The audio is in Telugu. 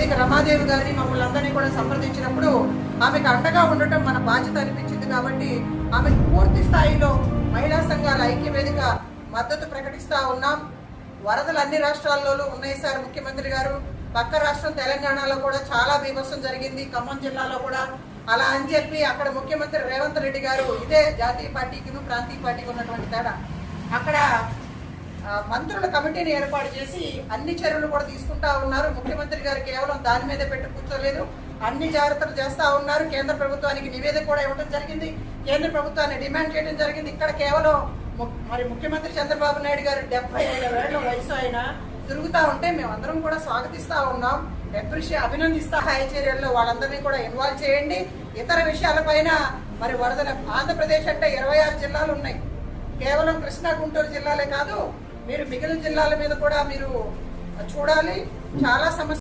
వేదిక రమాదేవి గారిని మమ్మల్ని అందరినీ కూడా సంప్రదించినప్పుడు ఆమెకు అండగా ఉండటం మన బాధ్యత అనిపించింది. కాబట్టి ఆమెకు పూర్తి స్థాయిలో మహిళా సంఘాల ఐక్య వేదిక మద్దతు ప్రకటిస్తా ఉన్నాం. వరదలు అన్ని రాష్ట్రాల్లోనూ ఉన్నాయి సార్. ముఖ్యమంత్రి గారు పక్క రాష్ట్రం తెలంగాణలో కూడా చాలా బీభత్సం జరిగింది, ఖమ్మం జిల్లాలో కూడా. అలా అని చెప్పి అక్కడ ముఖ్యమంత్రి రేవంత్ రెడ్డి గారు ఇదే జాతీయ పార్టీకి ప్రాంతీయ పార్టీకి ఉన్నటువంటి తేడా, అక్కడ మంత్రుల కమిటీని ఏర్పాటు చేసి అన్ని చర్యలు కూడా తీసుకుంటా ఉన్నారు. ముఖ్యమంత్రి గారు కేవలం దాని మీదే పెట్టి కూర్చోలేదు, అన్ని జాగ్రత్తలు చేస్తూ ఉన్నారు. కేంద్ర ప్రభుత్వానికి నివేదిక కూడా ఇవ్వడం జరిగింది, కేంద్ర ప్రభుత్వాన్ని డిమాండ్ చేయడం జరిగింది. ఇక్కడ కేవలం మరి ముఖ్యమంత్రి చంద్రబాబు నాయుడు గారు 75 ఏళ్ల వయసు అయినా తిరుగుతూ ఉంటే మేమందరం కూడా స్వాగతిస్తూ ఉన్నాం, అభినందిస్తా. హాయ చర్యల్లో వాళ్ళందరినీ కూడా ఇన్వాల్వ్ చేయండి. ఇతర విషయాలపైన మరి వరదల ఆంధ్రప్రదేశ్ అంటే 26 జిల్లాలు ఉన్నాయి, కేవలం కృష్ణా గుంటూరు జిల్లాలే కాదు, మీరు మిగిలిన జిల్లాల మీద కూడా మీరు చూడాలి. చాలా సమస్య